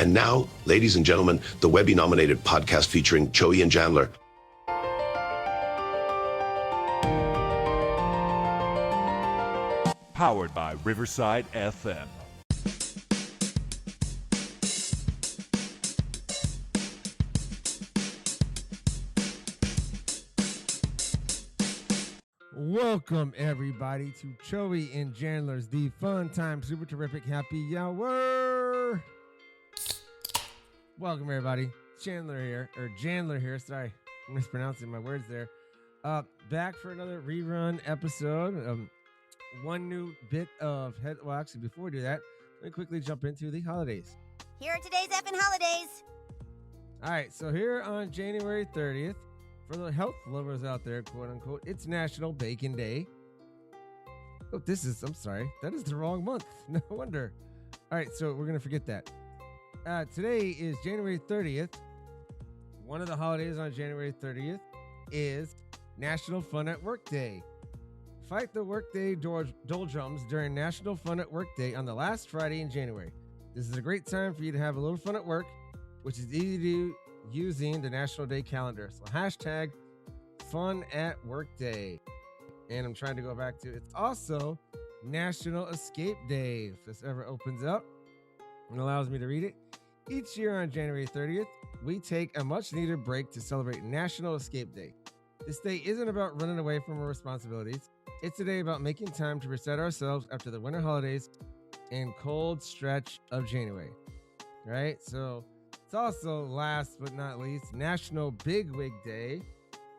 And now, ladies and gentlemen, the Webby-nominated podcast featuring Choey and Jandler. Powered by Riverside FM. Welcome, everybody, to Choey and Jandler's The Fun Time Super Terrific Happy Hour. Welcome, everybody. Jandler here. Sorry, I'm mispronouncing my words there. Back for another rerun episode. One new bit of well, actually, before we do that, let me quickly jump into the holidays. Here are today's effing holidays. All right, so here on January 30th, for the health lovers out there, quote unquote, it's National Bacon Day. Oh, I'm sorry, that is the wrong month. No wonder. All right, so we're going to forget that. Today is January 30th. One of the holidays on January 30th is National Fun at Work Day. Fight the workday doldrums during National Fun at Work Day on the last Friday in January. This is a great time for you to have a little fun at work, which is easy to do using the National Day calendar. So hashtag Fun at Work Day. And I'm trying to go back to, it's also National Escape Day, if this ever opens up and allows me to read it. Each year on January 30th, we take a much needed break to celebrate National Escape Day. This day isn't about running away from our responsibilities. It's a day about making time to reset ourselves after the winter holidays and cold stretch of January. Right? So it's also, last but not least, National Bigwig Day.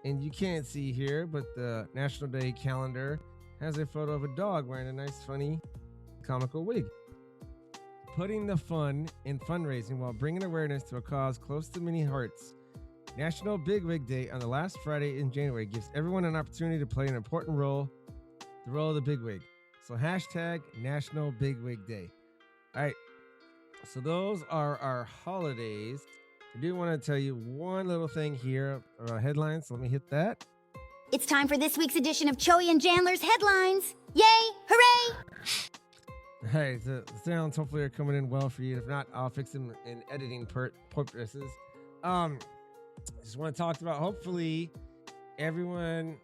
And you can't see here, but the National Day calendar has a photo of a dog wearing a nice, funny, comical wig. Putting the fun in fundraising while bringing awareness to a cause close to many hearts. National Bigwig Day on the last Friday in January gives everyone an opportunity to play an important role, the role of the bigwig. So hashtag National Bigwig Day. All right. So those are our holidays. I do want to tell you one little thing here about headlines. So let me hit that. It's time for this week's edition of Choey and Jandler's Headlines. Yay! Hooray! All right, the sounds hopefully are coming in well for you. If not, I'll fix them in editing purposes. Just want to talk about, hopefully everyone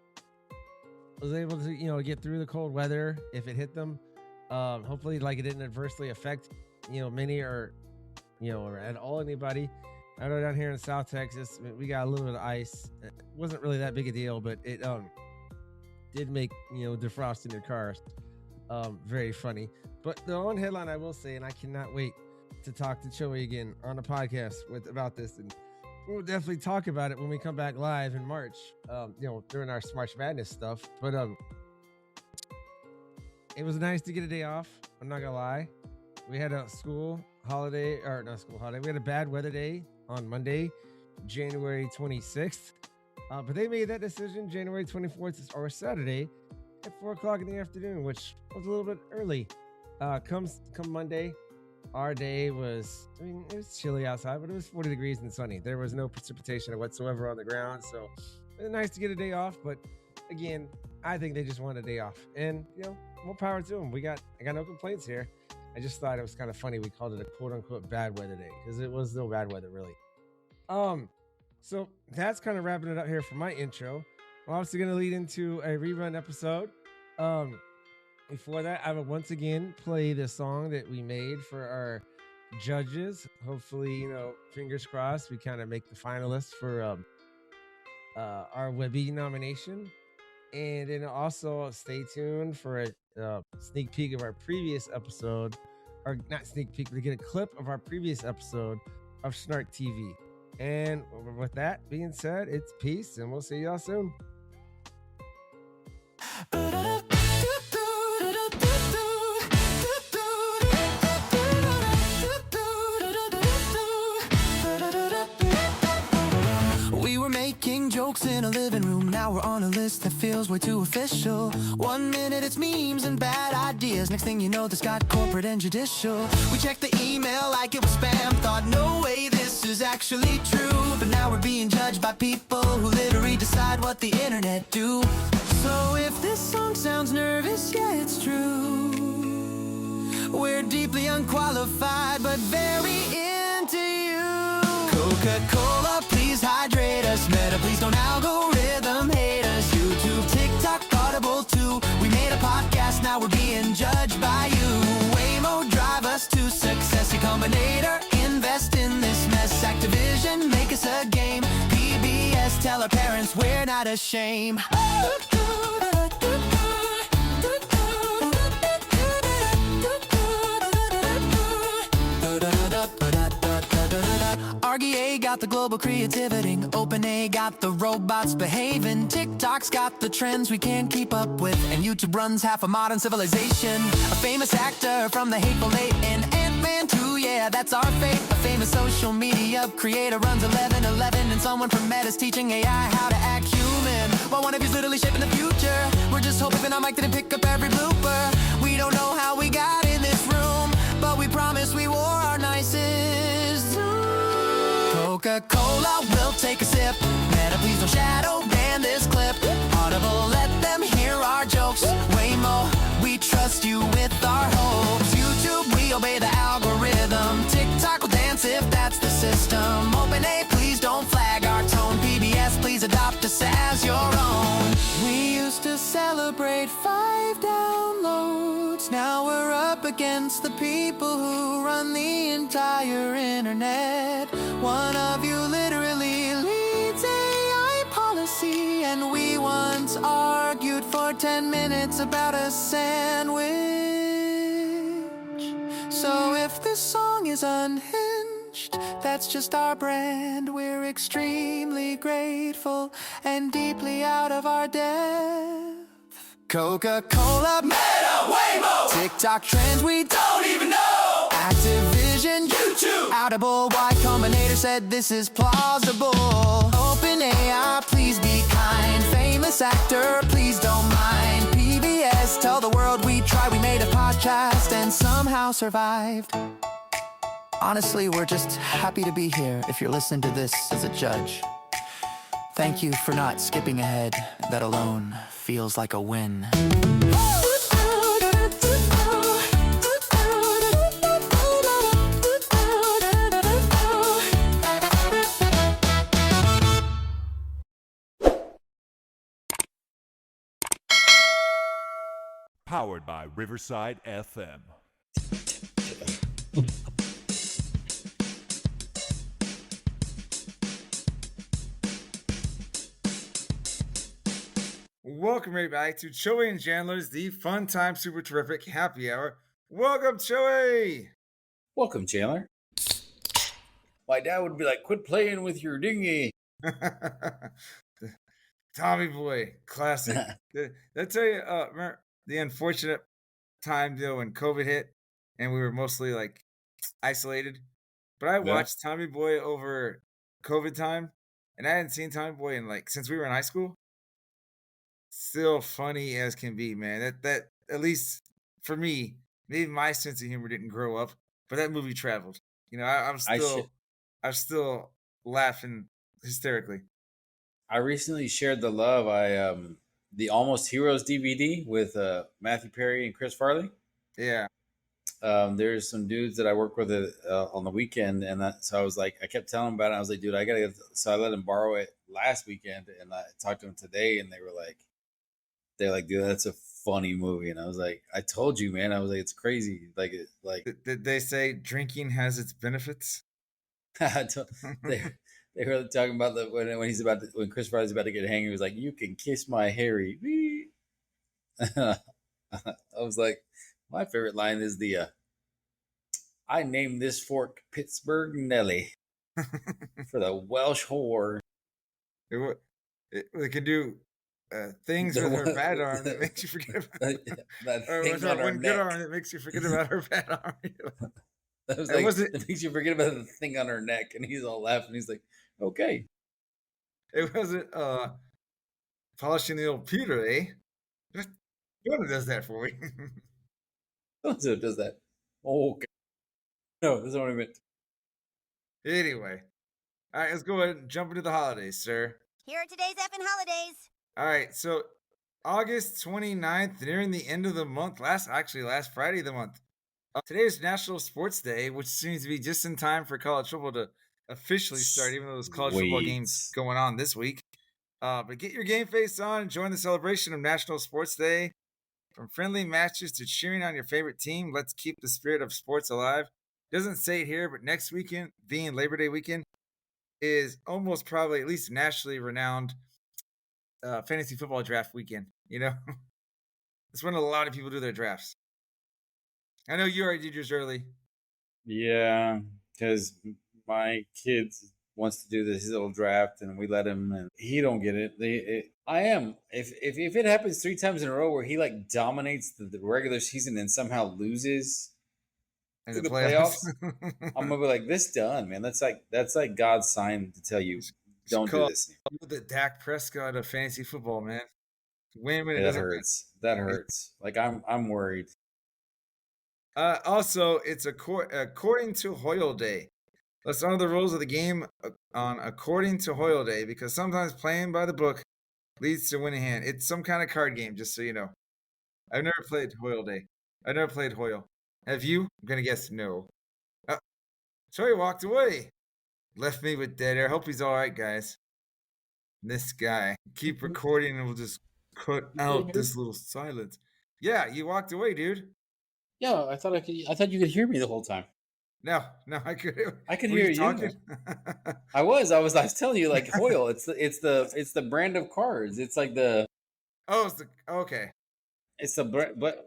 was able to, get through the cold weather if it hit them. Hopefully, it didn't adversely affect, many or at all anybody. I know down here in South Texas, we got a little bit of ice. It wasn't really that big a deal, but it did make, defrosting your cars very funny. But the one headline I will say, and I cannot wait to talk to Choey again on a podcast about this, and we'll definitely talk about it when we come back live in March, during our March Madness stuff. But it was nice to get a day off. I'm not gonna lie. We had a We had a bad weather day on Monday, January 26th. But they made that decision January 24th or Saturday at 4 o'clock in the afternoon, which was a little bit early. Come Monday, our day was, it was chilly outside, but it was 40 degrees and sunny. There was no precipitation whatsoever on the ground. So it was nice to get a day off. But again, I think they just wanted a day off. And, more power to them. I got no complaints here. I just thought it was kind of funny. We called it a quote unquote bad weather day because it was no bad weather, really. So that's kind of wrapping it up here for my intro. I'm obviously going to lead into a rerun episode. Before that, I will once again play the song that we made for our judges. Hopefully, fingers crossed, we kind of make the finalists for our Webby nomination. And then also stay tuned for a sneak peek of our previous episode, or not sneak peek, to get a clip of our previous episode of S.N.A.R.K TV. And with that being said, it's peace, and we'll see y'all soon. Jokes in a living room, now we're on a list that feels way too official. 1 minute it's memes and bad ideas, next thing you know this got corporate and judicial. We checked the email like it was spam, thought no way this is actually true. But now we're being judged by people who literally decide what the internet do. So if this song sounds nervous, yeah, it's true. We're deeply unqualified but very into Coca-Cola, please hydrate us. Meta, please don't algorithm hate us. YouTube, TikTok, Audible too. We made a podcast, now we're being judged by you. Waymo, drive us to success. Combinator, invest in this mess. Activision, make us a game. PBS, tell our parents we're not ashamed. RGA got the global creativity. OpenA got the robots behaving. TikTok's got the trends we can't keep up with. And YouTube runs half a modern civilization. A famous actor from the Hateful Eight and Ant-Man 2, yeah, that's our fate. A famous social media creator runs 1111. And someone from Meta's teaching AI how to act human. While one of you's literally shaping the future. We're just hoping our mic didn't pick up every blooper. We don't know how we got in this room, but we promise we wore our nicest. Coca-Cola, we'll take a sip. Meta, please don't shadow ban this clip. Audible, let them hear our jokes. Waymo, we trust you with our hopes. YouTube, we obey the algorithm. TikTok will dance if that's the system. OpenA, please don't flag our tone. PBS, please adopt us as your own. We used to celebrate 5 downloads. Now we're up against the people who run the entire internet. One of you literally leads AI policy, and we once argued for 10 minutes about a sandwich. So if this song is unhinged, that's just our brand. We're extremely grateful and deeply out of our depth. Coca-Cola, Meta, Waymo, TikTok trends we don't even know. Activision, YouTube, Audible, Y Combinator said this is plausible. OpenAI, please be kind. Famous actor, please don't mind. PBS, tell the world we tried. We made a podcast and somehow survived. Honestly, we're just happy to be here if you're listening to this as a judge. Thank you for not skipping ahead. That alone feels like a win. Powered by Riverside FM. Welcome right back to Choey and Jandler's The Fun Time Super Terrific Happy Hour. Welcome, Choey! Welcome, Chandler. My dad would be like, quit playing with your dinghy. Tommy Boy, classic. Did I tell you, remember the unfortunate time though when COVID hit and we were mostly like isolated? But I watched Tommy Boy over COVID time, and I hadn't seen Tommy Boy in since we were in high school. Still funny as can be, man. That at least for me, maybe my sense of humor didn't grow up, but that movie traveled. I'm still laughing hysterically. I recently shared the love. The Almost Heroes DVD with Matthew Perry and Chris Farley. Yeah. There's some dudes that I work with on the weekend, and so I was like, I kept telling them about it. I was like, dude, I gotta get. So I let them borrow it last weekend, and I talked to them today, and they're like, dude, that's a funny movie. And I was like, I told you, man. I was like, it's crazy. Did they say drinking has its benefits? They were talking about when Chris Farley's about to get hanged. He was like, "You can kiss my Harry." I was like, my favorite line is I named this fork Pittsburgh Nelly for the Welsh whore. They could do things with her bad arm that makes you forget about that or thing with on her her one good neck. arm that makes you forget about her bad arm. That was it makes you forget about the thing on her neck, and he's all laughing. He's like, okay. It wasn't polishing the old pewter, eh? Jonah does that for me. So does that. Oh, okay. No, that's not what I meant. Anyway. All right, let's go ahead and jump into the holidays, sir. Here are today's effing holidays. All right, so August 29th, nearing the end of the month, last Friday of the month. Today is National Sports Day, which seems to be just in time for college football to officially start, even though there's college football games Sweet. going on this week. But get your game face on and join the celebration of National Sports Day. From friendly matches to cheering on your favorite team, let's keep the spirit of sports alive. Doesn't say it here, but next weekend, being Labor Day weekend, is almost probably at least nationally renowned fantasy football draft weekend. You know, it's when a lot of people do their drafts. I know you already did yours early. Yeah, because my kids wants to do this little draft, and we let him, and he don't get it. I am if it happens 3 times in a row where he like dominates the regular season and somehow loses In to the the playoffs, playoffs. I'm gonna be like, this done, man. That's like God's sign to tell you, don't do this. The Dak Prescott of fantasy football, man. Win when it Yeah, that doesn't win. hurts. That hurts. Like I'm worried. Also, it's according to Hoyle Day. Let's honor the rules of the game on according to Hoyle Day, because sometimes playing by the book leads to winning hand. It's some kind of card game, just so you know. I've never played Hoyle Day. I've never played Hoyle. Have you? I'm gonna guess no. Choey walked away. Left me with dead air. Hope he's all right, guys. This guy. Keep recording and we'll just cut out this little silence. Yeah, you walked away, dude. Yeah, I thought you could hear me the whole time. No, I could. I could Were hear you. talking? I was telling you, like, Hoyle. It's the brand of cards. It's like the Okay. it's the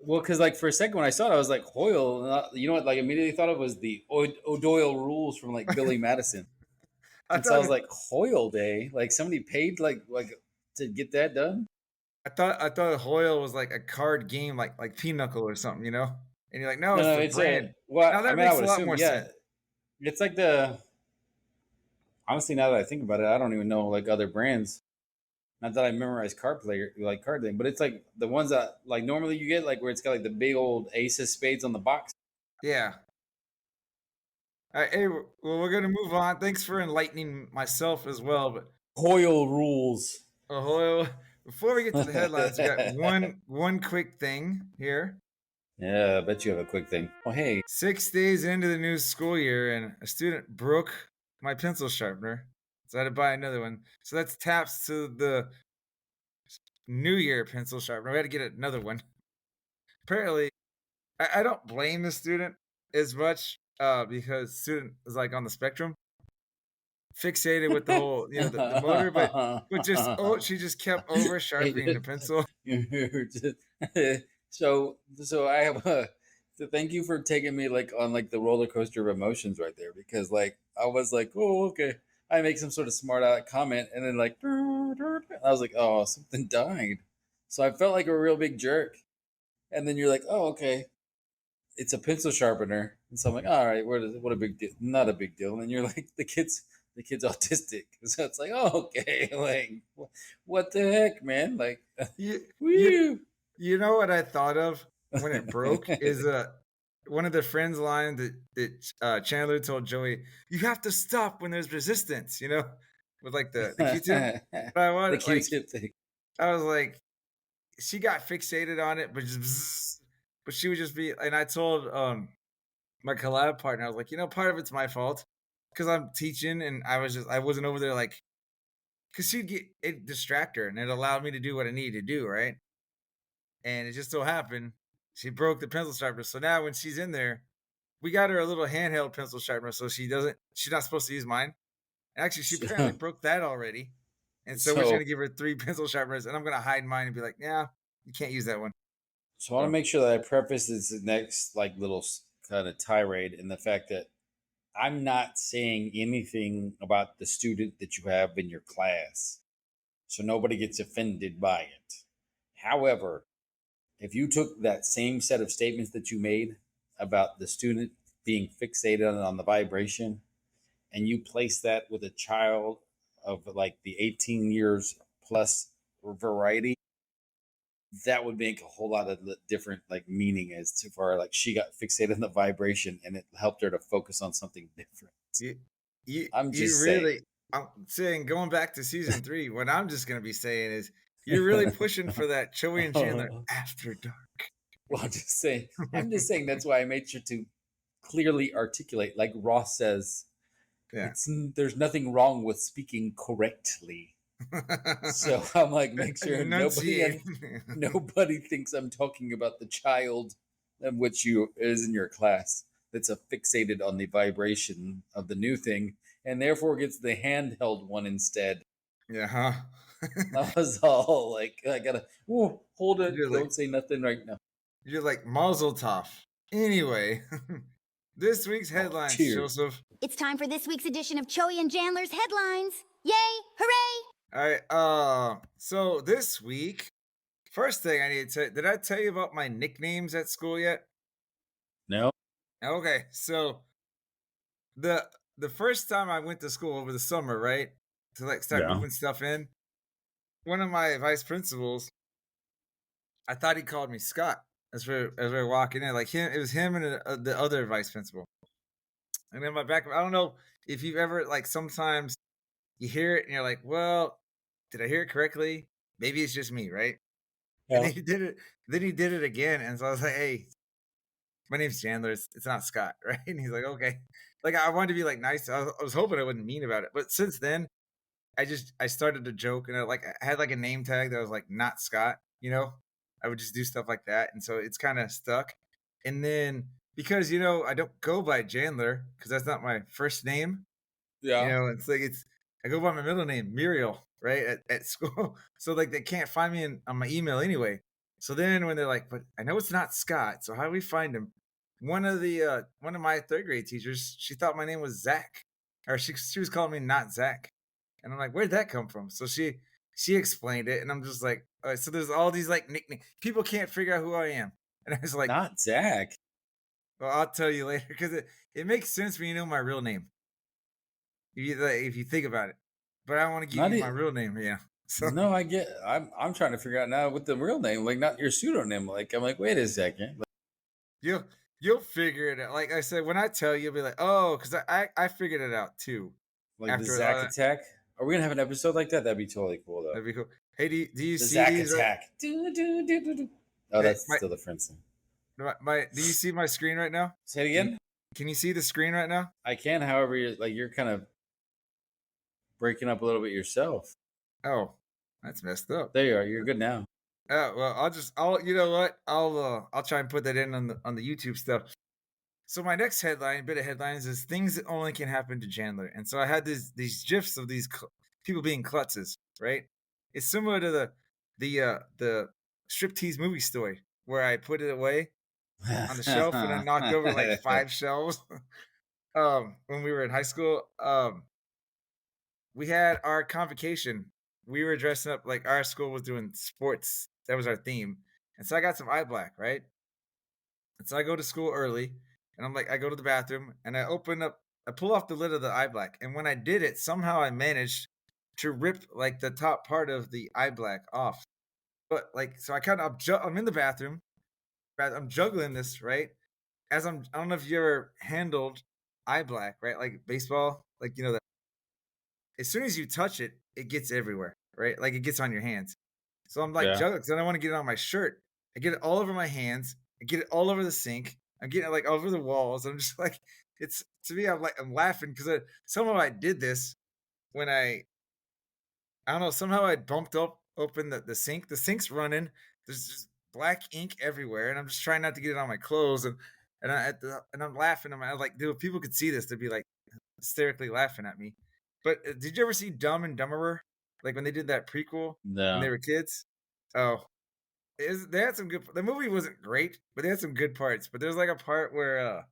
because like for a second when I saw it, I was like Hoyle. You know what? Like immediately thought it was the O'Doyle rules from like Billy Madison. And so I was like, Hoyle Day. Like somebody paid like to get that done. I thought Hoyle was like a card game, like Pinochle or something, you know. And you're like, no, it's the brand. Now that makes a lot more sense. It's like honestly, now that I think about it, I don't even know like other brands. Not that I memorize card thing, but it's like the ones that like normally you get like where it's got like the big old ace of spades on the box. Yeah. All right, hey, well, we're gonna move on. Thanks for enlightening myself as well. But Hoyle rules. Hoyle. Before we get to the headlines, we got one quick thing here. Yeah, I bet you have a quick thing. Oh, hey. 6 days into the new school year, and a student broke my pencil sharpener, so I had to buy another one. So that's taps to the New Year pencil sharpener. We had to get another one. Apparently, I don't blame the student as much because the student is like on the spectrum, fixated with the whole, the motor, but she just kept over sharpening the pencil. So I have so thank you for taking me like on like the roller coaster of emotions right there, because like I was like, oh, okay. I make some sort of smart aleck comment and then like I was like, oh, something died. So I felt like a real big jerk. And then you're like, oh, okay. It's a pencil sharpener. And so I'm like, all right, what a big deal. Not a big deal. And you're like, the kid's autistic. So it's like, oh, okay. Like, what the heck, man? Like, You know what I thought of when it broke is one of the friends' line that Chandler told Joey, you have to stop when there's resistance, with like the Q-tip. But the Q-tip thing. I was like, she got fixated on it, but she would just be, and I told my collab partner, I was like, part of it's my fault because I'm teaching and I wasn't over there like, because she'd get it distract her and it allowed me to do what I needed to do, right? And it just so happened she broke the pencil sharpener. So now when she's in there, we got her a little handheld pencil sharpener, so she's not supposed to use mine. Actually, she apparently broke that already. And so we're just gonna give her 3 pencil sharpeners, and I'm gonna hide mine and be like, yeah, you can't use that one. So I want to make sure that I preface this next like little kind of tirade in the fact that I'm not saying anything about the student that you have in your class, so nobody gets offended by it. However, if you took that same set of statements that you made about the student being fixated on the vibration, and you place that with a child of like the 18 years plus variety, that would make a whole lot of different like meaning as to far like she got fixated on the vibration and it helped her to focus on something different. I'm saying, going back to season 3, what I'm just gonna be saying is you're really pushing for that Choey and Chandler after dark. Well, I'm just saying that's why I made sure to clearly articulate, like Ross says Yeah. There's nothing wrong with speaking correctly. So I'm like, make sure Enunciate. nobody thinks I'm talking about the child, which is in your class, that's fixated on the vibration of the new thing, and therefore gets the handheld one instead. Yeah, huh? I was all like, I gotta hold it. You're Don't like, say nothing right now. you're like Mazel Tov. Anyway, this week's Oh, headlines, cheers. Joseph. It's time for this week's edition of Choey and Jandler's headlines. Yay! Hooray! All right. So this week, first thing I need to did I tell you about my nicknames at school yet? No. Okay, so the first time I went to school over the summer, right, to like start Yeah. moving stuff in, one of my vice principals, I thought he called me Scott as we were walking in, like him. It was him and the other vice principal. And in my back, I don't know if you've ever like sometimes you hear it and you're like, well, did I hear it correctly? Maybe it's just me, right? And Yeah. he did it. Then he did it again, and so I was like, "Hey, my name's Chandler. It's not Scott, right?" And he's like, "Okay." Like I wanted to be like nice. I was hoping I wasn't mean about it, but since then, I started to joke, and I had like a name tag that was like not Scott. You know, I would just do stuff like that, and so it's kind of stuck. And then because I don't go by Jandler because that's not my first name. Yeah. It's like I go by my middle name, Muriel, right? At school. So like they can't find me on my email anyway. So then when they're like, but I know it's not Scott, so how do we find him? One of my third grade teachers, she thought my name was Zach. Or she was calling me not Zach. And I'm like, where'd that come from? So she explained it, and I'm just like, all right, so there's all these like nicknames. People can't figure out who I am. And I was like, Not Zach. well, I'll tell you later because it makes sense when you know my real name. If you think about it, but I want to give Not you e- my real name. Yeah. So No, I get. I'm trying to figure out now with the real name, like not your pseudonym. Like I'm like, wait a second. Like, you'll you'll figure it out. Like I said, when I tell you, you'll be like, oh, because I figured it out too. the After Zach attack. Are we gonna have an episode like that? That'd be totally cool though. that'd be cool. Hey, do you The see Zach these? attack. Do, do, do, do, do. Oh, Hey, that's still the Friends thing. do you see my screen right now? Say it again. Can you see the screen right now? I can, however, you're kind of breaking up a little bit yourself. Oh, that's messed up. There you are. You're good now. Oh well, I'll you know what? I'll try and put that in on the YouTube stuff. So my next bit of headlines is things that only can happen to Chandler. And so I had these gifs of these people being klutzes, right? It's similar to the striptease movie story where I put it away on the shelf and I knocked over like 5 shelves. When we were in high school, we had our convocation. We were dressing up like our school was doing sports. That was our theme. And so I got some eye black, right? And so I go to school early and I go to the bathroom and I pull off the lid of the eye black. And when I did it, somehow I managed to rip like the top part of the eye black off. But like, so I'm in the bathroom, I'm juggling this, right? I don't know if you ever handled eye black, right? Like baseball, like, that as soon as you touch it, it gets everywhere, right? Like it gets on your hands. So I'm like Yeah. juggling because I don't want to get it on my shirt. I get it all over my hands. I get it all over the sink. I'm getting it like all over the walls. I'm just like, it's to me, I'm laughing because somehow I did this when I don't know, somehow I bumped open the sink. The sink's running. There's just black ink everywhere, and I'm just trying not to get it on my clothes. And I'm laughing. I'm like, dude, if people could see this, they'd be like hysterically laughing at me. But did you ever see Dumb and Dumberer? Like when they did that prequel when they No. were kids? Oh, they had some good. The movie wasn't great, but they had some good parts. But there's like a part where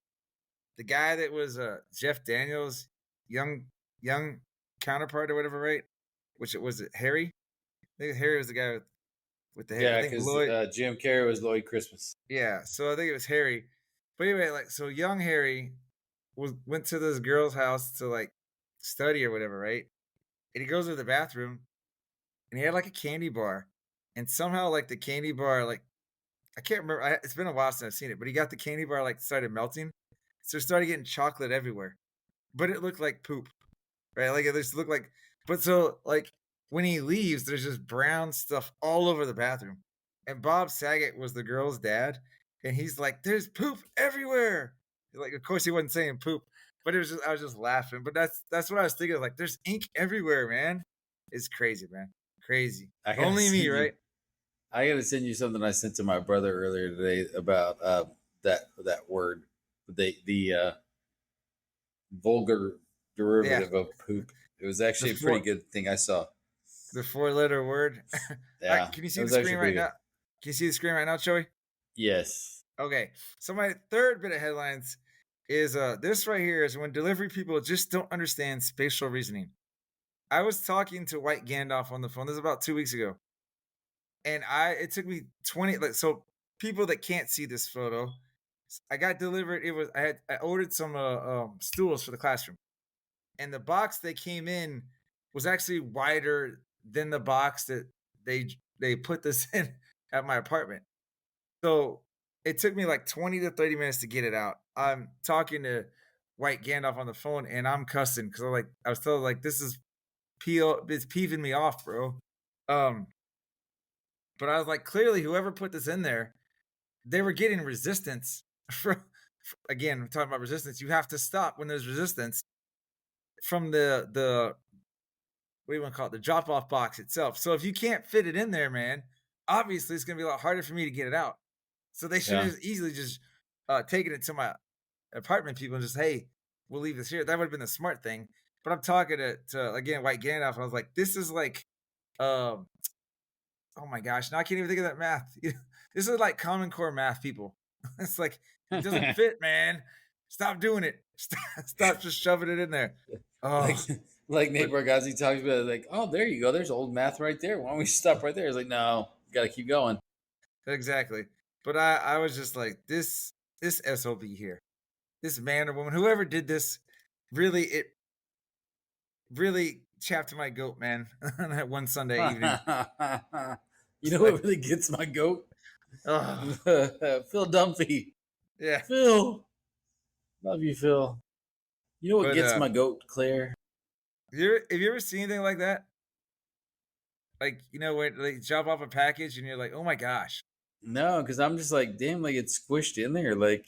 the guy that was Jeff Daniels' young counterpart or whatever, right? Which it was Harry. I think Harry was the guy with the hair. Yeah, I think because Lloyd. Jim Carrey was Lloyd Christmas. Yeah, so I think it was Harry. But anyway, like so young Harry went to this girl's house to like study or whatever, right? And he goes to the bathroom and he had like a candy bar. And somehow like the candy bar, like I can't remember, it's been a while since I've seen it, but he got the candy bar like started melting. So it started getting chocolate everywhere. But it looked like poop. Right? Like it just looked like but so like when he leaves, there's just brown stuff all over the bathroom. And Bob Saget was the girl's dad, and he's like, "There's poop everywhere." Like, of course, he wasn't saying poop, But I was just laughing. But that's what I was thinking. Like, there's ink everywhere, man. It's crazy, man. Crazy. I gotta Only me, send you. right? I gotta send you something I sent to my brother earlier today about that word, the vulgar Yeah. derivative of poop. It was actually a pretty four good thing I saw. the 4-letter word. Yeah, Can you it see the was screen actually right pretty now? good. Can you see the screen right now, Choey? Yes. Okay. So my third bit of headlines is this right here is when delivery people just don't understand spatial reasoning. I was talking to White Gandalf on the phone. This is about 2 weeks ago. And it took me 20, like, so people that can't see this photo, I got delivered. I ordered some stools for the classroom, and the box they came in was actually wider than the box that they put this in at my apartment. So it took me like 20 to 30 minutes to get it out. I'm talking to White Gandalf on the phone, and I'm cussing because I was told, like, this is it's peeving me off, bro. Um, but I was like, clearly, whoever put this in there, they were getting resistance from. Again, we're talking about resistance. You have to stop when there's resistance from the what do you want to call it? The drop off box itself. So if you can't fit it in there, man, obviously it's gonna be a lot harder for me to get it out. So they should Yeah. have easily just taken it to my apartment people and just, hey, we'll leave this here. That would have been the smart thing. But I'm talking to again White Gandalf, and I was like, this is like, um, oh my gosh, now I can't even think of that math. This is like Common Core math, people. It's like, it doesn't fit, man. Stop doing it. Stop just shoving it in there. like Oh, like Nate Bargatze talks about it, like, oh, there you go. There's old math right there. Why don't we stop right there? It's like, no, got to keep going. exactly. But I was just like, this SOB here, this man or woman, whoever did this, it really chapped my goat, man, on that one Sunday evening. You know what really gets my goat? Oh, Phil Dunphy. yeah. Phil. Love you, Phil. You know what But gets my goat, Claire? have you ever seen anything like that? Like, when they drop off a package and you're like, oh my gosh. No, because I'm just like, damn, like it's squished in there. Like,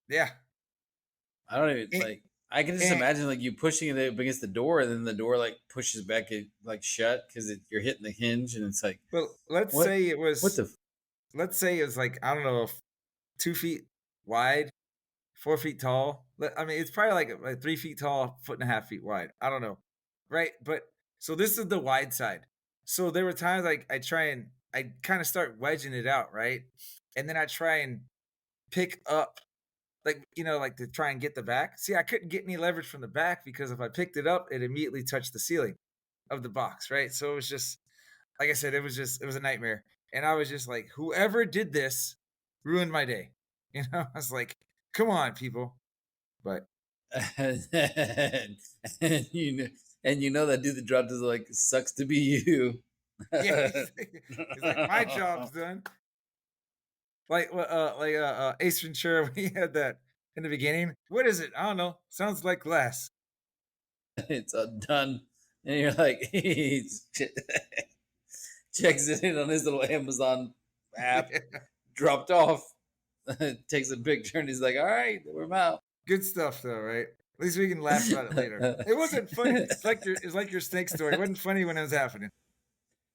Yeah. I don't even And, like. I can just and imagine like you pushing it up against the door, and then the door like pushes back it like shut because you're hitting the hinge, and it's like, well, let's what? say it was What the? let's say it was like, I don't know, 2 feet wide, 4 feet tall. I mean, it's probably like 3 feet tall, 1.5 feet wide. I don't know. Right. But so this is the wide side. So there were times like I kind of start wedging it out, right? And then I try and pick up, like, like to try and get the back. See, I couldn't get any leverage from the back because if I picked it up, it immediately touched the ceiling of the box, right? So it was just, like I said, it was a nightmare. And I was just like, whoever did this ruined my day. I was like, come on, people. But and, and you know that dude that dropped is like, sucks to be you. yeah, he's like, my job's done. Like Ace Ventura when he had that in the beginning. What is it? I don't know. Sounds like glass. It's done, and you're like, he checks it in on his little Amazon app, dropped off, takes a picture, and he's like, all right, we're out. Good stuff though, right? At least we can laugh about it later. It wasn't funny. It's like your snake story. It wasn't funny when it was happening.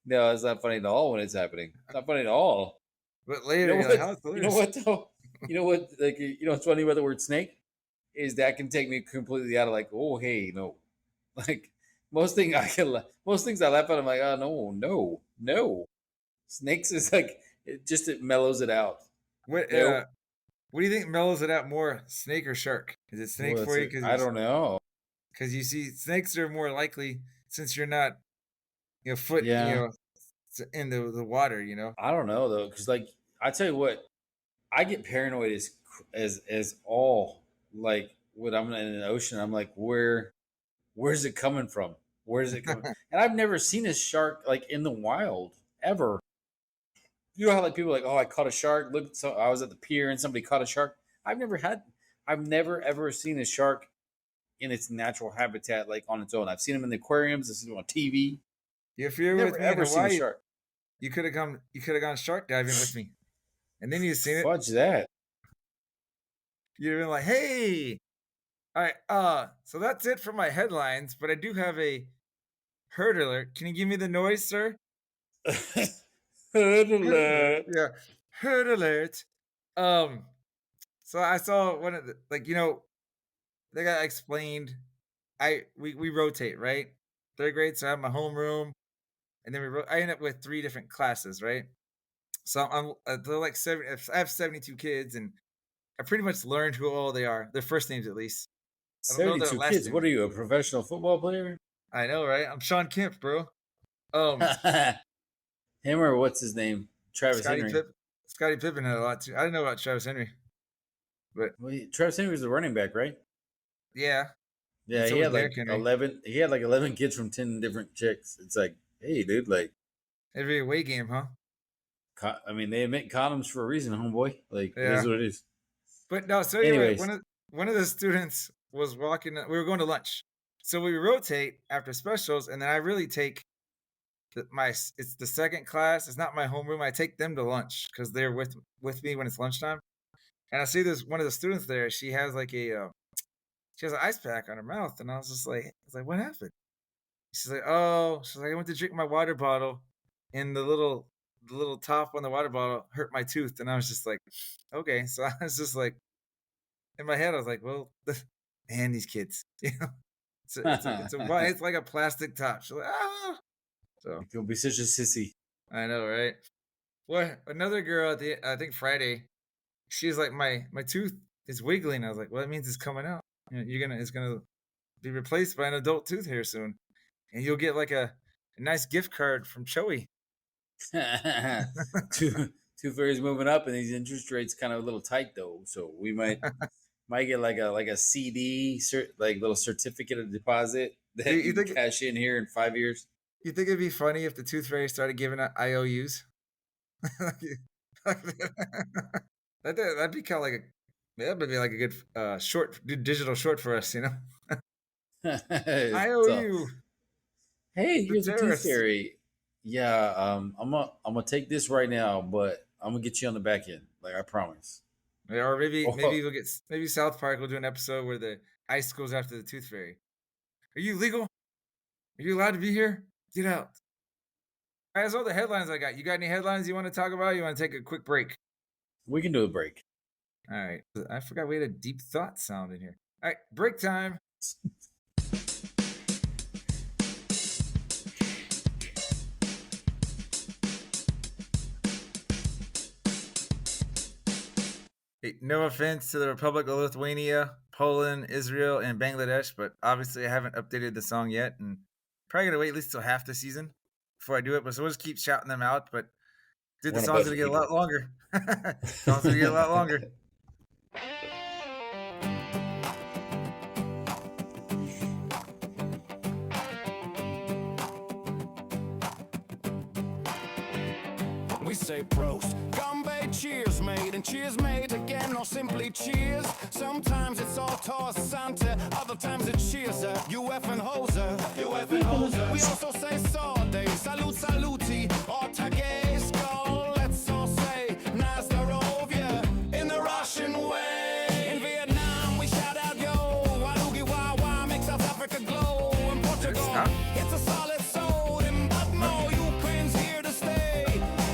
No, it's not funny at all when it's happening. It's not funny at all. But later, You know you're like, what? how it's You know what though? You know what? Like, what's funny about the word snake is that can take me completely out of like, oh hey, no. Like most things I laugh at. I'm like, oh no. Snakes is like it mellows it out. What Nope. what do you think mellows it out more, snake or shark? Is it snake Well, for you? I don't know. Because you see, snakes are more likely since you're not, foot, Yeah. in the water. I don't know though, because like I tell you what, I get paranoid as all like when I'm in an ocean. I'm like, where's it coming from? Where's it coming? And I've never seen a shark like in the wild ever. You know how like people are like, oh, I caught a shark. Look, so I was at the pier and somebody caught a shark. I've never ever seen a shark in its natural habitat, like on its own. I've seen them in the aquariums. I've seen them on TV. If you're Never with me in ever seen a Hawaii, shark. you could have come. You could have gone shark diving with me, and then you'd seen it. Fudge that. You'd have been like, "Hey, All right. So that's it for my headlines, but I do have a herd alert. Can you give me the noise, sir? Herd alert. Yeah. Herd alert. Um, so I saw one of the they got explained. We rotate, right? Third grade, so I have my homeroom, and then I end up with 3 different classes, right? So they're like I have 72 kids, and I pretty much learned who all they are, their first names at least. I don't know their 72 last kids. names. What are you, a professional football player? I know, right? I'm Sean Kemp, bro. Um, Him or what's his name? Travis Scottie Henry. Pippen. Scottie Pippen had a lot too. I didn't know about Travis Henry, but Well, Travis Henry was the running back, right? yeah, Yeah, so he was had Derrick like Henry. 11. He had like 11 kids from 10 different chicks. It's like, hey, dude, like, Every away game, huh? I mean, they invent condoms for a reason, homeboy. Like, it is Yeah. what it is. But no, so anyway, Anyways, one of the students was walking. We were going to lunch, so we rotate after specials, and then I really take it's the second class. It's not my homeroom. I take them to lunch because they're with me when it's lunchtime. And I see this one of the students there. She has like she has an ice pack on her mouth, and I was like, what happened? She's like, oh, she's like, I went to drink my water bottle, and the little top on the water bottle hurt my tooth, and I was just like, okay. So I was just like, in my head, I was like, well, man, these kids, it's like a plastic top. She's like, ah. So you'll be such a sissy. I know, right? Well, another girl I think Friday, she's like, my tooth is wiggling. I was like, well, that means it's coming out. It's gonna be replaced by an adult tooth here soon, and you'll get like a nice gift card from Choey. Two fairies moving up, and these interest rates kind of a little tight though. So we might get like a CD, like little certificate of deposit that you can cash in here in 5 years. You think it'd be funny if the Tooth Fairy started giving out IOUs? That'd be kind of like that would be like a good digital short for us, you know. IOU. Hey, The here's the Tooth terrorists. Fairy. Yeah, I'm gonna take this right now, but I'm gonna get you on the back end, like I promise. Yeah, or maybe South Park will do an episode where the ice goes after the Tooth Fairy. Are you legal? Are you allowed to be here? Get out. All right, that's all the headlines I got. You got any headlines you want to talk about? You want to take a quick break? We can do a break. All right. I forgot we had a deep thought sound in here. All right, break time. Hey, no offense to the Republic of Lithuania, Poland, Israel, and Bangladesh, but obviously I haven't updated the song yet, and probably gonna wait at least till half the season before I do it. But so we'll just keep shouting them out. But dude, the song's gonna get a lot longer. Song's gonna get a lot longer. We say prost, Gumby, cheers mate, and cheers mate again, or simply cheers. Sometimes it's all toss Santa, other times it's cheers you effing hoser. We also say sorde, salut saluti, or tage, skull. Let's all say Nazdarovia in the Russian way. In Vietnam we shout out yo, Walugi Wawa makes South Africa glow. In Portugal it's a solid soul, in Budmo Ukraine's here to stay.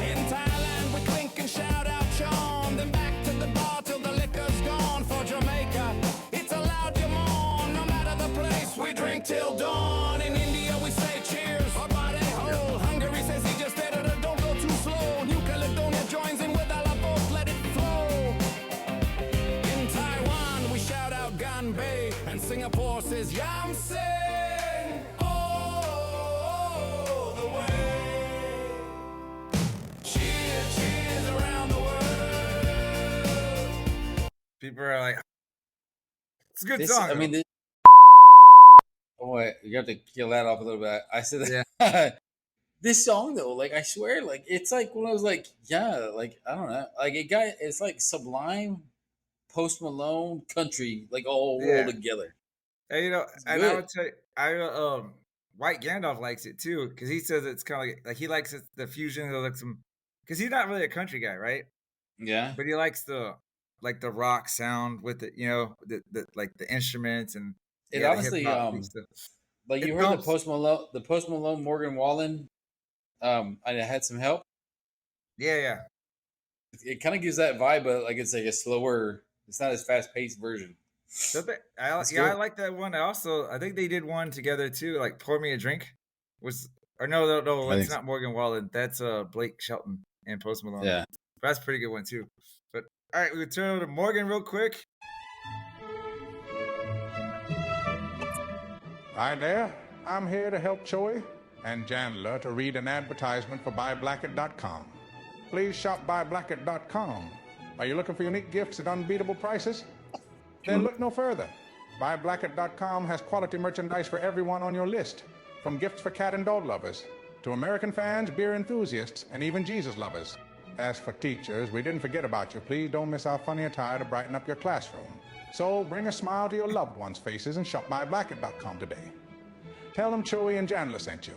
In Thailand we clink and shout out Sean, then back to the bar till the liquor's gone. For Jamaica it's a loud jamon, no matter the place we drink till dawn. In India we say cheers, our body hold. Hungary says he just did it, don't go too slow. New Caledonia joins in with a la vote, let it flow. In Taiwan we shout out Ganbei, and Singapore says Yam Sing. Oh, the way. Cheers, cheers around the world. People are like, it's a good song. I mean, oh, wait, you have to kill that off a little bit. I said that. Yeah. This song though, like I swear, like it's like when I was like, yeah, like I don't know, like it's like Sublime, Post Malone, country, like all rolled together. And, you know, It's and good. I would say, White Gandalf likes it too, because he says it's kind of like he likes it, the fusion of like some, because he's not really a country guy, right? Yeah. But he likes like the rock sound with it, the like the instruments and It the hip honestly, hop stuff. like you It heard thumps. the Post Malone Morgan Wallen, and it had some help. Yeah. It kind of gives that vibe, but like it's like a slower. It's not as fast paced version. It's I good. like that one. I think they did one together too, like "Pour Me a Drink." Was or no, I it's think so. not Morgan Wallen. That's Blake Shelton and Post Malone. Yeah. But that's a pretty good one too. But all right, we'll turn over to Morgan real quick. Hi there, I'm here to help Choey and Jandler to read an advertisement for buyblacket.com. Please shop buyblacket.com. Are you looking for unique gifts at unbeatable prices? Then look no further. Buyblacket.com has quality merchandise for everyone on your list, from gifts for cat and dog lovers to American fans, beer enthusiasts, and even Jesus lovers. As for teachers, we didn't forget about you. Please don't miss our funny attire to brighten up your classroom. So bring a smile to your loved ones' faces and shop buyblacket.com today. Tell them Choey and Jandler sent you.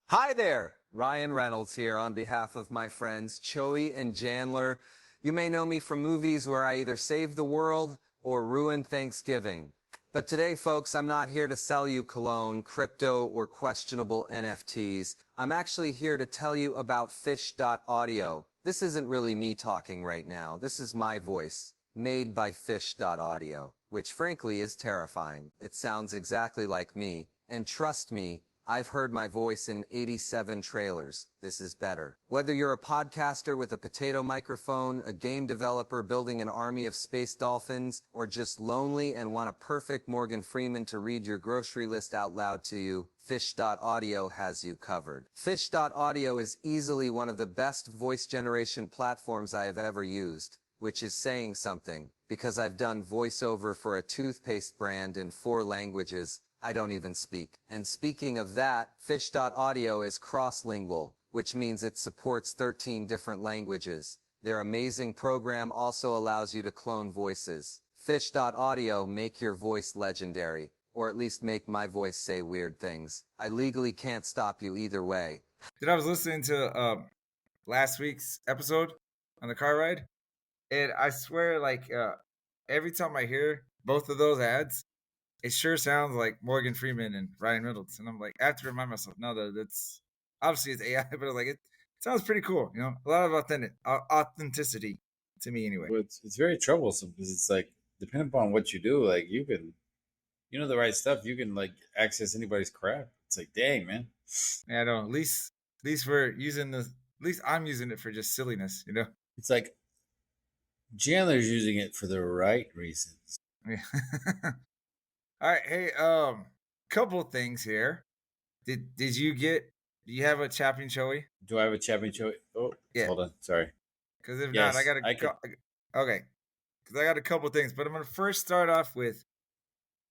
Hi there, Ryan Reynolds here on behalf of my friends Choey and Jandler. You may know me from movies where I either save the world or ruin Thanksgiving. But today, folks, I'm not here to sell you cologne, crypto, or questionable NFTs. I'm actually here to tell you about Fish.audio. This isn't really me talking right now. This is my voice, made by Fish.audio, which frankly is terrifying. It sounds exactly like me, and trust me, I've heard my voice in 87 trailers. This is better. Whether you're a podcaster with a potato microphone, a game developer building an army of space dolphins, or just lonely and want a perfect Morgan Freeman to read your grocery list out loud to you, Fish.audio has you covered. Fish.audio is easily one of the best voice generation platforms I have ever used, which is saying something, because I've done voiceover for a toothpaste brand in 4 languages I don't even speak. And speaking of that, Fish.audio is cross-lingual, which means it supports 13 different languages. Their amazing program also allows you to clone voices. Fish.audio make your voice legendary, or at least make my voice say weird things. I legally can't stop you either way. I was listening to last week's episode on the car ride, and I swear, like every time I hear both of those ads, it sure sounds like Morgan Freeman and Ryan Reynolds. And I'm like, I have to remind myself, no, that's obviously it's AI, but like it sounds pretty cool. A lot of authenticity to me anyway. Well, it's very troublesome because it's like, depending upon what you do, like you know the right stuff, you can like access anybody's crap. It's like, dang, man. Yeah, I know. At least we're using at least I'm using it for just silliness, It's like Chandler's using it for the right reasons. Yeah. All right, hey, couple things here. Do you have a champion, Choey? Do I have a champion Choey? Oh, yeah. Hold on, sorry. Because if yes, not, okay. Because I got a couple things, but I'm gonna first start off with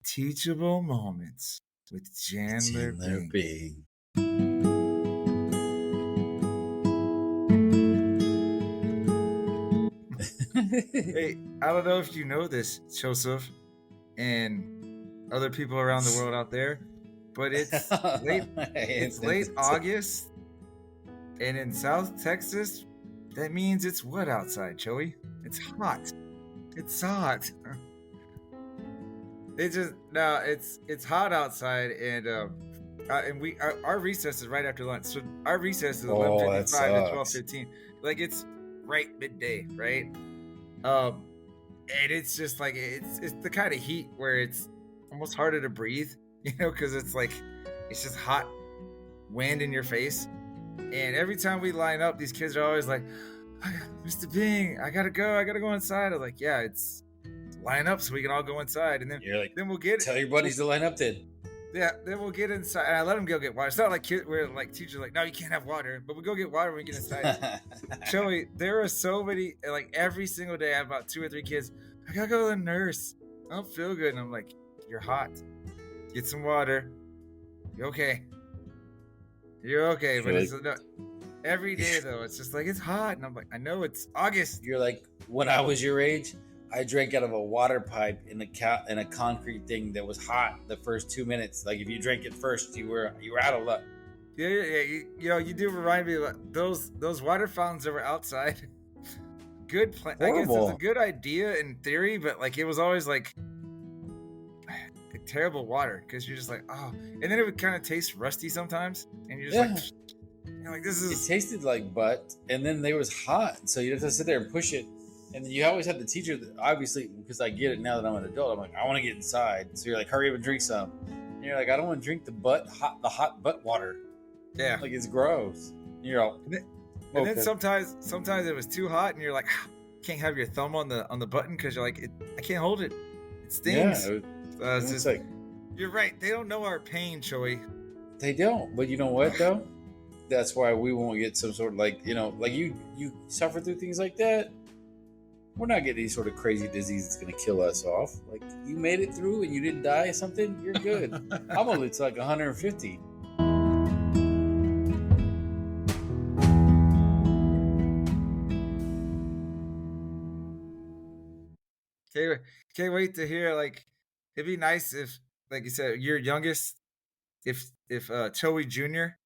teachable moments with Jandler Bing. Hey, I don't know if you know this, Joseph, and other people around the world out there, but it's late August, and in South Texas, that means it's what outside, Choey? It's hot. It's hot. It's hot outside, and our recess is right after lunch. So our recess is 11:55 to 12:15. Like it's right midday, right? And it's just like it's the kind of heat where it's almost harder to breathe, because it's like it's just hot wind in your face. And every time we line up, these kids are always like, Mr. Bing, I gotta go inside. I'm like, yeah, it's line up so we can all go inside. And then you're like, then we'll get tell your buddies to line up then. Yeah, then we'll get inside, and I let them go get water. It's not like we're like teachers like, no, you can't have water, but we go get water when we get inside. Choey, there are so many, like every single day, I have about 2 or 3 kids. I gotta go to the nurse. I don't feel good, and I'm like, you're hot. Get some water. You're okay. You're okay, but it's every day though. It's just like it's hot, and I'm like, I know it's August. You're like, when I was your age, I drank out of a water pipe in a concrete thing that was hot the first 2 minutes. Like if you drank it first, you were out of luck. Yeah. You do remind me of those water fountains that were outside. Good plan. I guess it was a good idea in theory, but like it was always like terrible water because you're just like, oh, and then it would kind of taste rusty sometimes, and you're just like this is. It tasted like butt, and then they was hot, so you have to sit there and push it. And then you always have the teacher, that, obviously, because I get it now that I'm an adult. I'm like, I want to get inside, so you're like, hurry up and drink some. And you're like, I don't want to drink the hot butt water. Yeah, like it's gross. And you're all. And then sometimes it was too hot, and you're like, can't have your thumb on the button because you're like, I can't hold it. It stings. Yeah, it's just like you're right. They don't know our pain, Choey. They don't. But you know what though? That's why we won't get some sort of like you suffer through things like that. We're not getting any sort of crazy disease that's gonna kill us off. Like you made it through and you didn't die or something. You're good. I'm gonna live to like 150. Can't wait to hear. Like, it'd be nice if, like you said, your youngest, if Choey Jr.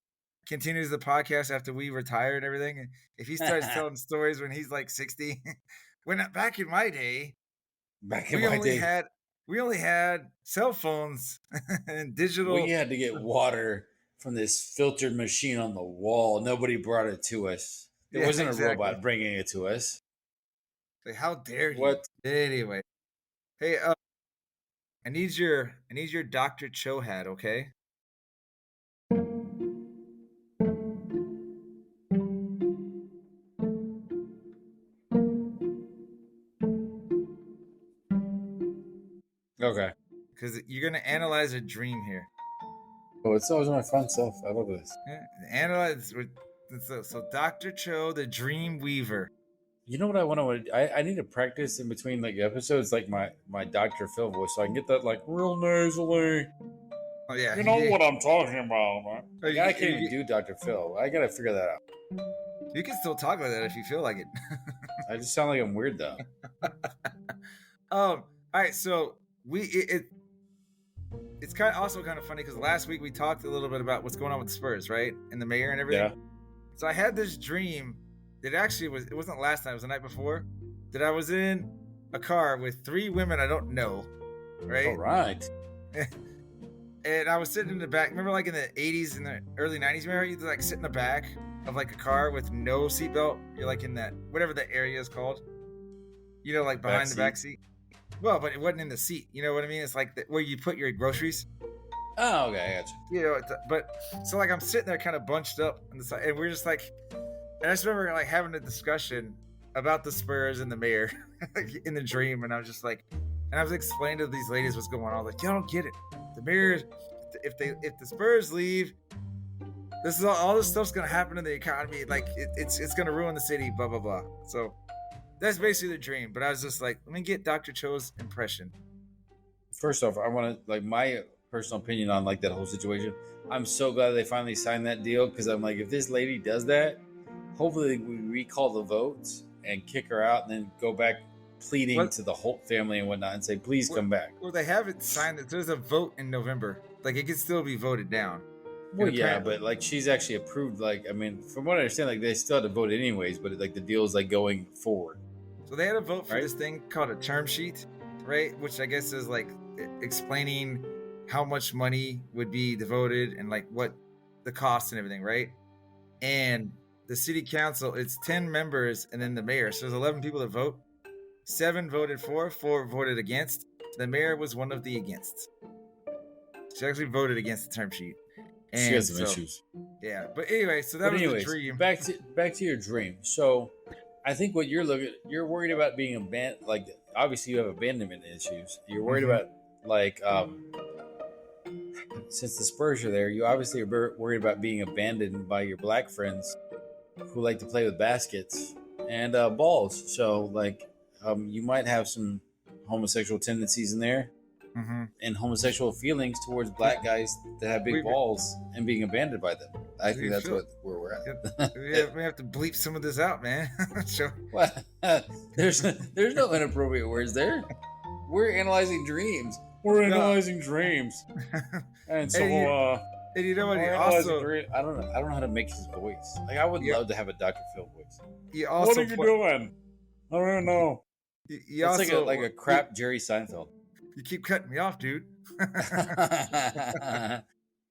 continues the podcast after we retire and everything, and if he starts telling stories when he's like 60. When back in my day, we only had cell phones and digital. We had to get water from this filtered machine on the wall. Nobody brought it to us. There wasn't a robot bringing it to us. Like, how dare you? What? Anyway, hey, I need your Dr. Cho hat, okay? Okay. Because you're gonna analyze a dream here. Oh, it's always my fun stuff. I love this. Yeah, analyze. So Dr. Cho, the Dream Weaver. You know what I want to? I need to practice in between like episodes, like my Dr. Phil voice, so I can get that like real nasally. Oh yeah, you know what I'm talking about. Right? I can't even do Dr. Phil. I gotta figure that out. You can still talk like that if you feel like it. I just sound like I'm weird though. All right, so it's also kind of funny because last week we talked a little bit about what's going on with the Spurs, right, and the mayor and everything. Yeah. So I had this dream. It wasn't last night, it was the night before, that I was in a car with 3 women I don't know, right? All right. And I was sitting in the back. Remember like in the 80s and the early 90s, remember you like sit in the back of like a car with no seatbelt? You're like in that, whatever the area is called. You know, like behind the back seat. Well, but it wasn't in the seat. You know what I mean? It's like where you put your groceries. Oh, okay, I got you. You know, but so like I'm sitting there kind of bunched up on the side, and we're just like, and I just remember like having a discussion about the Spurs and the mayor in the dream, and I was just like, and I was explaining to these ladies what's going on. I was like, y'all don't get it. The mayor, if the Spurs leave, this is all this stuff's gonna happen in the economy. Like it's gonna ruin the city. Blah blah blah. So that's basically the dream. But I was just like, let me get Dr. Cho's impression. First off, I want to like my personal opinion on like that whole situation. I'm so glad they finally signed that deal because I'm like, if this lady does that, hopefully we recall the votes and kick her out and then go back pleading to the Holt family and whatnot and say, please come back. Well, they haven't signed it. There's a vote in November. Like it can still be voted down. Well, yeah, but like she's actually approved. Like, I mean, from what I understand, like they still had to vote anyways, but like the deal is like going forward. So they had a vote for this thing called a term sheet, right? Which I guess is like explaining how much money would be devoted and like what the cost and everything, right? And the city council, it's 10 members and then the mayor. So there's 11 people that vote. 7 voted for, 4 voted against. The mayor was one of the against. She actually voted against the term sheet. And she has some issues. Yeah, but anyway, so that was the dream. Back to your dream. So I think what you're worried about being abandoned. Like obviously you have abandonment issues. You're worried about like since the Spurs are there, you obviously are worried about being abandoned by your black friends who like to play with baskets and balls. So like you might have some homosexual tendencies in there. And homosexual feelings towards black guys that have big balls and being abandoned by them. I think that's where we're at. We have to bleep some of this out, man. Sure. What? There's no inappropriate words there. We're analyzing dreams. We're analyzing dreams. And so And you know what? All He I know is also I don't know how to make his voice. Like I would Yeah. love to have a Dr. Phil voice. he also doing? I don't know. he It's also like a crap Jerry Seinfeld. You keep cutting me off, dude.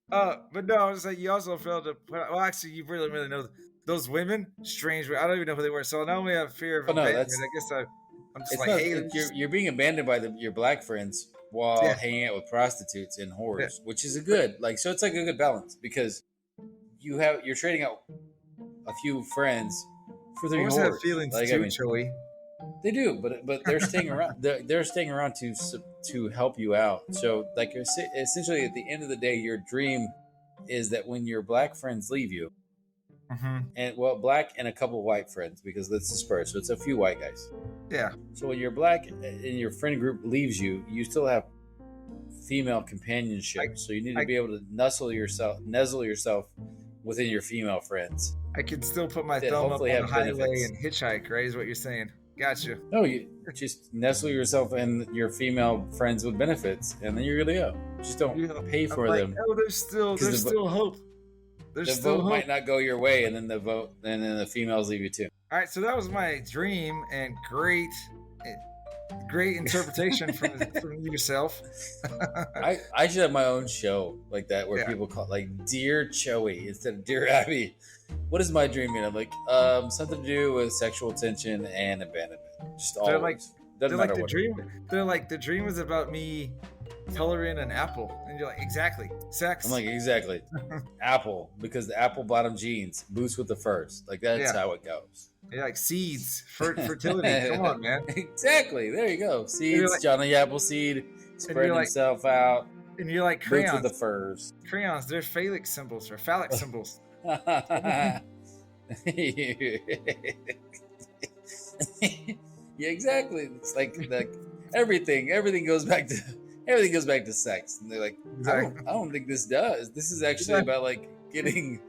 But no, I was like, you also failed to put. Well, actually, you really know those women. Strange. I don't even know who they were. So now we have fear of Oh, no, abandonment. that's- I guess I'm just It's like, not. hey, You're being abandoned by your black friends while Yeah. hanging out with prostitutes and whores, which is a good so it's like a good balance because you're trading out a few friends for their horses have whores. feelings Like, too, I mean, Choey. they do, but they're staying around. They're staying around to help you out. So like essentially, at the end of the day, your dream is that when your black friends leave you, and black and a couple white friends because that's dispersed. So it's a few white guys. Yeah. So when your black and your friend group leaves you, you still have female companionship. So you need to be able to nuzzle yourself within your female friends. I can still put my that thumb up on hopefully the have highway benefits. and hitchhike, right? Is what you're saying. Gotcha. No, you just nestle yourself in your female friends with benefits, and then you're gonna go. Just don't pay for I'm them. like, oh, there's still hope. There's The still vote hope. might not go your way, and then the females leave you too. All right, so that was my dream and great interpretation from yourself. I should have my own show like that where Yeah. people call like Dear Choey instead of Dear Abby. What is my dream mean? I'm like, something to do with sexual tension and abandonment. Just They're always. like, Doesn't matter the what. dream. They're like the dream was about me coloring an apple, and you're like, exactly, sex. I'm like, exactly. Apple, because the apple bottom jeans, boots with the furs. Like that's Yeah. how it goes. You're like seeds, fertility. Come on, man. Exactly. There you go. Seeds, like- Johnny Appleseed, spreading like- himself out. And you're like Boots crayons. with the furs. Crayons. They're phallic symbols or phallic symbols. Yeah, exactly. It's like everything goes back to sex. And they're like, I don't think this does. This is actually about like getting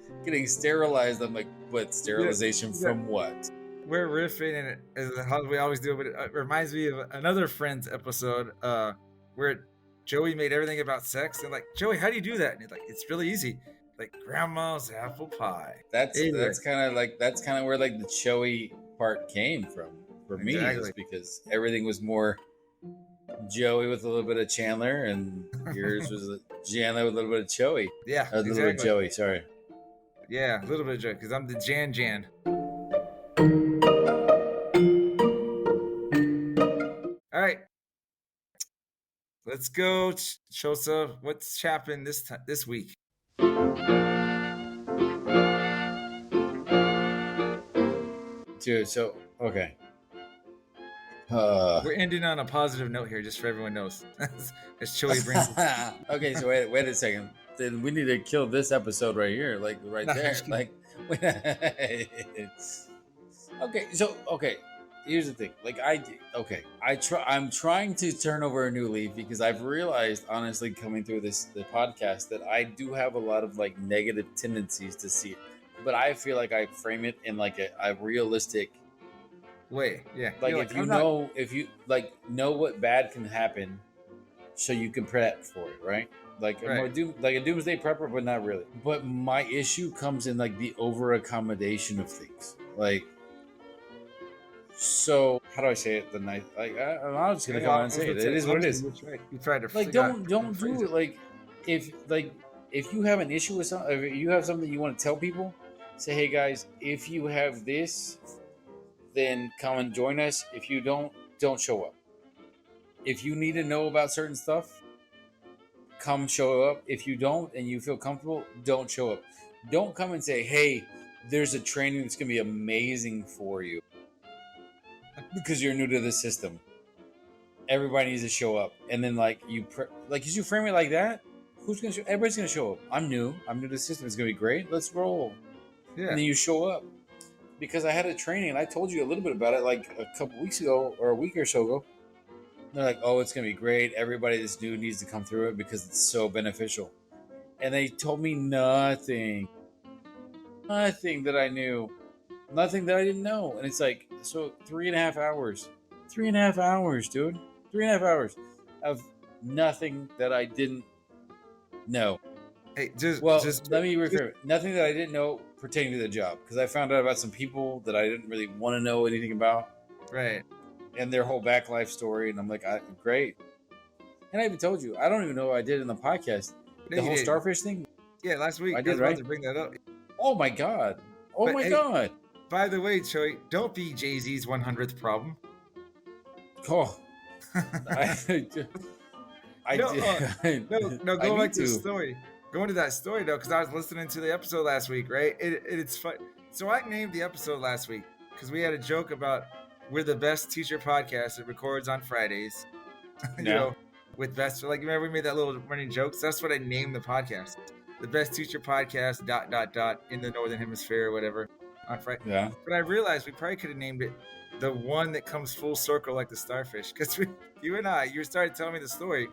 sterilized. I'm like, what sterilization from what? We're riffing, and as how we always do, but it reminds me of another Friends episode where Joey made everything about sex. And like, Joey, how do you do that? And he's like, it's really easy. Like grandma's apple pie. That's kind of where like the Choey part came from for me, is because everything was more Joey with a little bit of Chandler, and yours was Chandler with a little bit of Choey. Yeah, a little bit of Joey. Sorry. Yeah, a little bit of Joey because I'm the Jan. All right, let's go, Chosa. What's happened this week? Dude, so okay. We're ending on a positive note here, just for everyone knows. As Choey brings it. Okay, so wait a second. Then we need to kill this episode right here, like right No, there. just Like, okay. Here's the thing. Like I'm trying to turn over a new leaf because I've realized, honestly, coming through the podcast, that I do have a lot of like negative tendencies to see it. But I feel like I frame it in like a realistic way. Yeah. Like if you know what bad can happen, so you can prep for it, right? Like a doomsday prepper, but not really. But my issue comes in like the over accommodation of things. Like, so how do I say it? I'm just gonna come out and say it. It is what it is. You tried to like don't do it. Like if you have an issue with something, if you have something you want to tell people, say, hey guys, if you have this, then come and join us. If you don't show up. If you need to know about certain stuff, come show up. If you don't and you feel comfortable, don't show up. Don't come and say, hey, there's a training that's going to be amazing for you because you're new to the system. Everybody needs to show up. And then as you frame it like that, who's going to show? Everybody's going to show up. I'm new to the system. It's going to be great. Let's roll. Yeah. And then you show up. Because I had a training, and I told you a little bit about it like a couple weeks ago or a week or so ago. They're like, oh, it's going to be great. Everybody that's new needs to come through it because it's so beneficial. And they told me nothing that I knew, nothing that I didn't know. And it's like, so 3.5 hours. 3.5 hours, dude. 3.5 hours of nothing that I didn't know. Hey, Well, just let me rephrase. Nothing that I didn't know pertaining to the job, because I found out about some people that I didn't really want to know anything about, right. and their whole back life story, and I'm like, great. And I even told you, I don't even know what I did in the podcast. No, The you whole did. starfish thing. Yeah, last week I I did, was about right? to bring that up. Oh my god! Oh But my hey, god! by the way, Choey, don't be Jay-Z's 100th problem. Oh, I No, did. no. I Going need back to the to. story. Going to that story though, because I was listening to the episode last week, right? It's fun. So I named the episode last week because we had a joke about we're the best teacher podcast that records on Fridays. You Yeah. know, with best, like, remember we made that little running joke. So that's what I named the podcast, the best teacher podcast in the Northern Hemisphere or whatever on Friday. Yeah. But I realized we probably could have named it the one that comes full circle like the starfish, because you started telling me the story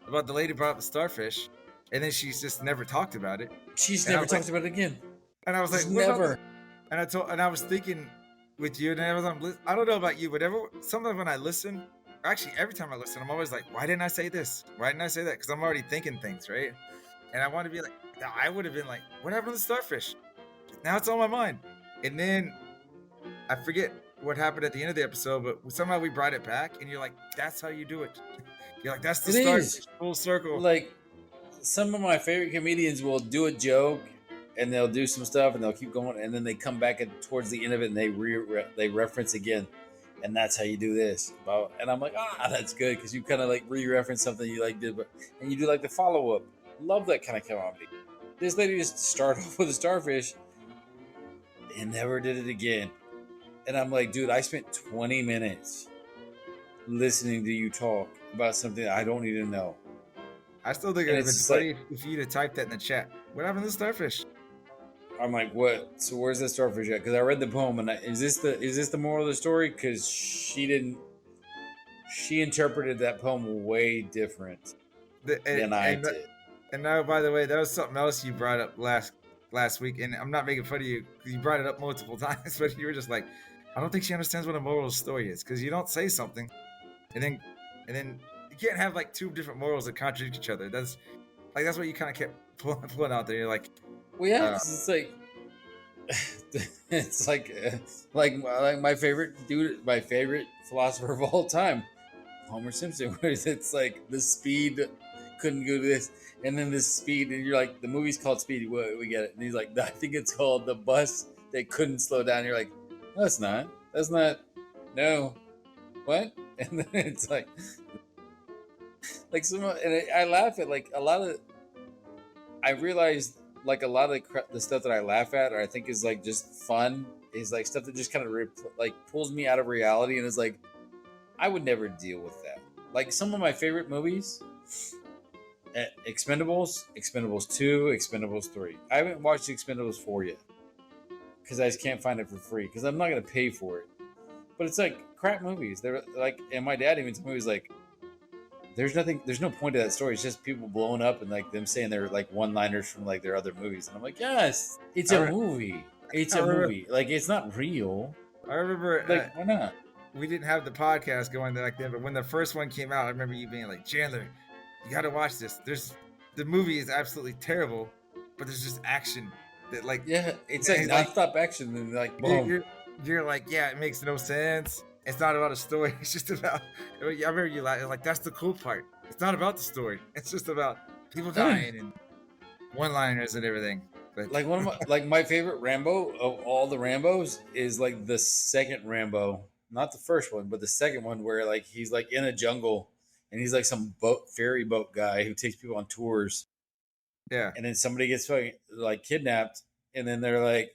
about the lady brought up the starfish, and then she's just never talked about it. She's And I never was like- talked about it again. And I was like, Just what about never. this? And I was thinking with you, and I don't know about you, but sometimes when I listen, actually every time I listen, I'm always like, why didn't I say this? Why didn't I say that? Because I'm already thinking things, right? And I want to be like, I would have been like, what happened to the starfish? Now it's on my mind. And then I forget what happened at the end of the episode, but somehow we brought it back, and you're like, that's how you do it. You're like, that's the It starfish, is. full circle. Like, some of my favorite comedians will do a joke, and they'll do some stuff, and they'll keep going, and then they come back towards the end of it, and they reference again, and that's how you do this. And I'm like, that's good, because you kind of like re-reference something you like did, and you do like the follow up. Love that kind of comedy. This lady just started off with a starfish and never did it again. And I'm like, dude, I spent 20 minutes listening to you talk about something I don't need to know. I still think it would have been funny if you'd have typed that in the chat. What happened to the starfish? I'm like, what? So where's the starfish at? Because I read the poem, and is this the moral of the story? Because she interpreted that poem way different than I did. And now, by the way, that was something else you brought up last week, and I'm not making fun of you because you brought it up multiple times, but you were just like, I don't think she understands what a moral of the story is, because you don't say something, and then you can't have like two different morals that contradict each other. That's what you kind of kept pulling out there. You're like, well, yeah, it's like it's like my favorite dude, my favorite philosopher of all time, Homer Simpson, where it's like the speed couldn't do this, and then the speed, and you're like, the movie's called Speed, we get it, and he's like, I think it's called the bus that couldn't slow down. You're like, no, it's not. That's not. No, what? And then it's like some, and I laugh at like a lot of. I realized like a lot of the stuff that I laugh at, or I think is like just fun, is like stuff that just kind of like pulls me out of reality, and is like, I would never deal with that. Like some of my favorite movies, Expendables 2, Expendables 3. I haven't watched Expendables 4 yet because I just can't find it for free because I'm not gonna pay for it. But it's like crap movies. They're like, and my dad even told me, he was like, there's no point to that story. It's just people blowing up and like them saying they're like one-liners from like their other movies. And I'm like, yes, it's a movie. It's a movie. Like, it's not real. I remember, like, why not? We didn't have the podcast going back then, but when the first one came out, I remember you being like, Jandler, you got to watch this. The movie is absolutely terrible, but there's just action that like, yeah, it's like non-stop action and like, boom. You're like, yeah, it makes no sense. It's not about a story. It's just about. I remember you like, that's the cool part. It's not about the story. It's just about people dying and one-liners and everything. But like one of my favorite Rambo of all the Rambos is like the second Rambo, not the first one, but the second one where like he's like in a jungle and he's like some ferry boat guy who takes people on tours. Yeah. And then somebody gets like kidnapped, and then they're like,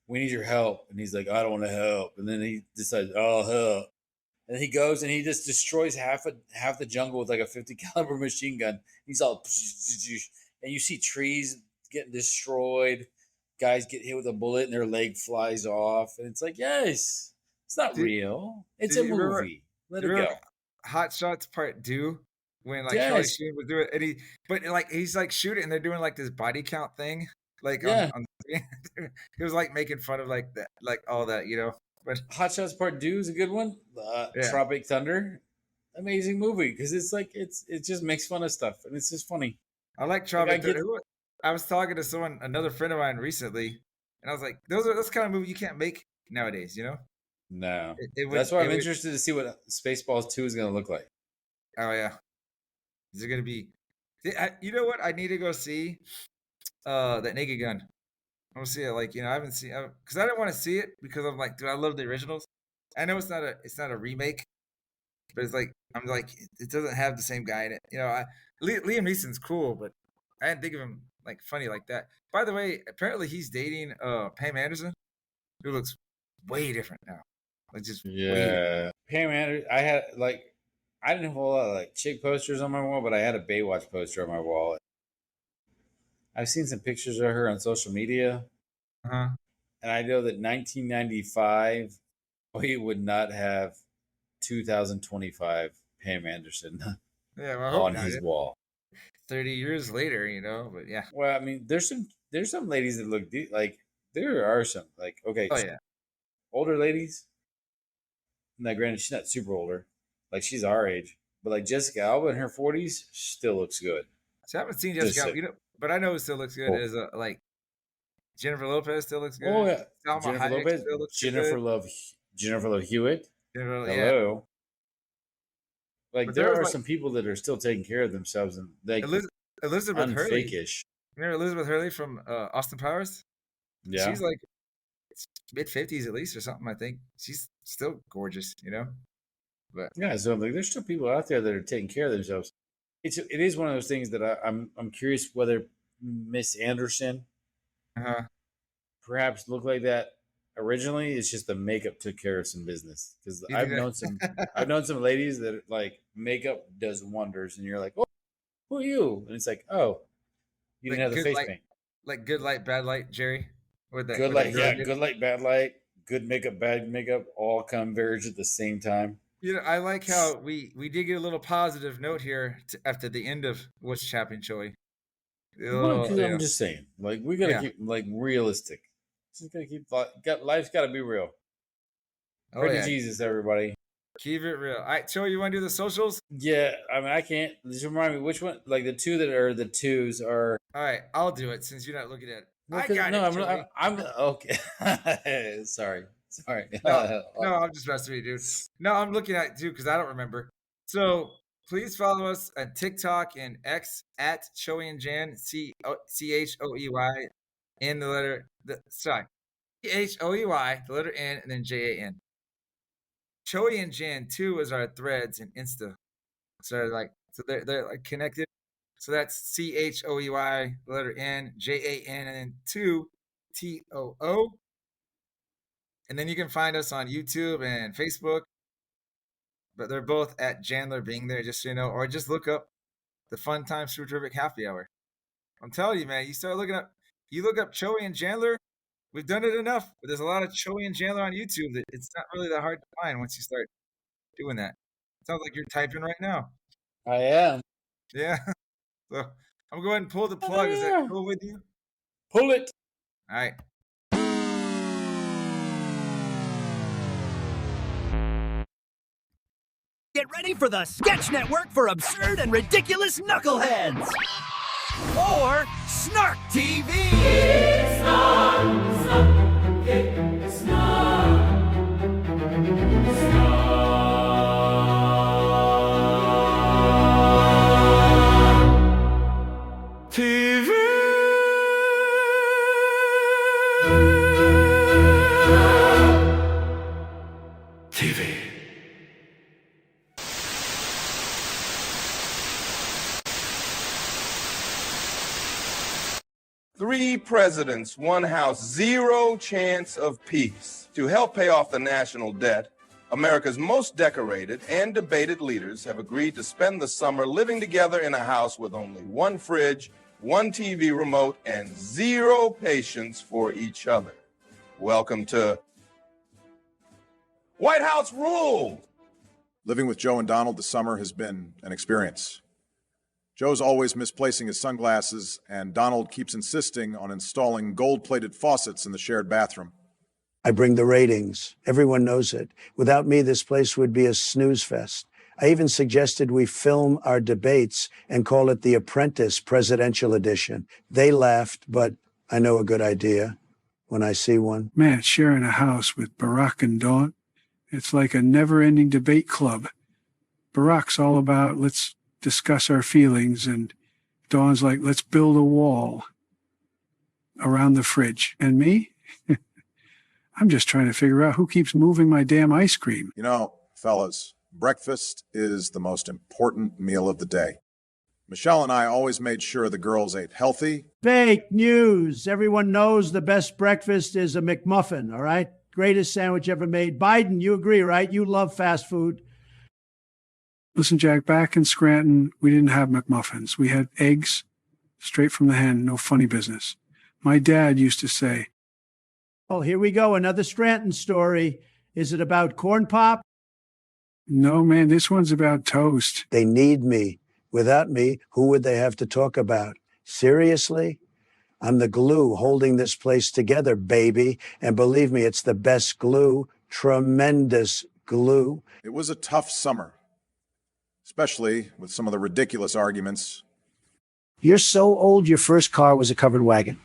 we need your help. And he's like, I don't want to help. And then he decides, I'll help. And he goes and he just destroys half the jungle with like a 50 caliber machine gun. He's all, and you see trees getting destroyed. Guys get hit with a bullet and their leg flies off. And it's like, yes, it's not real. It's a movie. Let it go. Hot Shots Part 2, when like Charlie Sheen was doing it, and he's like shooting, and they're doing like this body count thing. Like on the he was like making fun of like that, like all that, you know. But Hot Shots Part 2 is a good one. Tropic Thunder, amazing movie because it's like it just makes fun of stuff and it's just funny. I like Tropic Thunder. I was talking to someone, another friend of mine recently, and I was like, that's kind of movie you can't make nowadays, you know? No. It That's why I'm would. interested to see what Spaceballs 2 is going to look like. Oh yeah, is it gonna be? You know what? I need to go see that Naked Gun. I want to see it. Like, I haven't seen because I didn't want to see it because I'm like, dude, I love the originals. I know it's not a remake, but it's like I'm like it doesn't have the same guy in it. Liam Neeson's cool, but I didn't think of him like funny like that. By the way, apparently he's dating Pam Anderson, who looks way different now. Like just way different. Yeah. Pam Anderson, I didn't have a lot of like chick posters on my wall, but I had a Baywatch poster on my wall. I've seen some pictures of her on social media. Uh-huh. And I know that 1995, we would not have 2025 Pam Anderson on his wall. 30 years later, but yeah. Well, I mean, there's some ladies that look like there are some like okay, older ladies. Now, granted, she's not super older, like she's our age, but like Jessica Alba in her 40s still looks good. So I haven't seen Jessica Alba, but I know it still looks good. As like Jennifer Lopez still looks good. Oh yeah, Salma Jennifer Hayek Lopez, still looks Jennifer Love Hewitt. Hello. Like there are some people that are still taking care of themselves and like Elizabeth Hurley. Fake-ish. You remember Elizabeth Hurley from Austin Powers? Yeah, she's like mid-50s at least or something. I think she's still gorgeous, But yeah, so like there's still people out there that are taking care of themselves. It is one of those things that I'm curious whether Miss Anderson perhaps looked like that originally. It's just the makeup took care of some business because I've known some ladies that like makeup does wonders, and you're like, oh, who are you? And it's like, oh, you didn't have the face paint. Like good light, bad light, Jerry. Good light, bad light, good makeup, bad makeup, all converge at the same time. I like how we did get a little positive note here after the end of What's Chapping, Choey. I'm just saying, like we gotta keep like realistic. Just gotta keep life's gotta be real. Pray to Jesus, everybody. Keep it real. All right, Choey, you want to do the socials? Yeah, I mean I can't. Just remind me which one. Like the two that are the twos are. All right, I'll do it since you're not looking at it. I'm okay. Sorry. No, I'm just messing with you, dude. No, I'm looking at it too because I don't remember. So please follow us on TikTok and X at Choey and Jan, CHOEY, and the letter CHOEY, the letter N, and then JAN. Choey and Jan 2 is our threads and Insta. So they're like connected. So that's CHOEY, the letter N, JAN, and then 2 TOO. And then you can find us on YouTube and Facebook. But they're both at Jandler being there, just so you know, or just look up the Fun Time Super Terrific Happy Hour. I'm telling you, man, you look up Choey and Jandler. We've done it enough, but there's a lot of Choey and Jandler on YouTube that it's not really that hard to find once you start doing that. It sounds like you're typing right now. I am. Yeah. So I'm going to go ahead and pull the plug. Is that cool with you? Pull it. All right. Get ready for the Sketch Network for absurd and ridiculous knuckleheads. Or S.N.A.R.K TV. It's TV. TV. Three presidents, one house, zero chance of peace. To help pay off the national debt, America's most decorated and debated leaders have agreed to spend the summer living together in a house with only one fridge, one TV remote, and zero patience for each other. Welcome to White House Rule. Living with Joe and Donald this summer has been an experience. Joe's always misplacing his sunglasses, and Donald keeps insisting on installing gold-plated faucets in the shared bathroom. I bring the ratings. Everyone knows it. Without me, this place would be a snooze fest. I even suggested we film our debates and call it The Apprentice Presidential Edition. They laughed, but I know a good idea when I see one. Man, sharing a house with Barack and Dawn, it's like a never-ending debate club. Barack's all about, let's discuss our feelings, and Dawn's like, let's build a wall around the fridge. And me? I'm just trying to figure out who keeps moving my damn ice cream. You know, fellas, breakfast is the most important meal of the day. Michelle and I always made sure the girls ate healthy. Fake news. Everyone knows the best breakfast is a McMuffin, all right? Greatest sandwich ever made. Biden, you agree, right? You love fast food. Listen, Jack, back in Scranton, we didn't have McMuffins. We had eggs straight from the hen, no funny business. My dad used to say, oh, here we go, another Scranton story. Is it about corn pop? no, man, this one's about toast. They need me. Without me, who would they have to talk about? Seriously? I'm the glue holding this place together, baby. And believe me, it's the best glue. Tremendous glue. It was a tough summer, especially with some of the ridiculous arguments. You're so old, your first car was a covered wagon.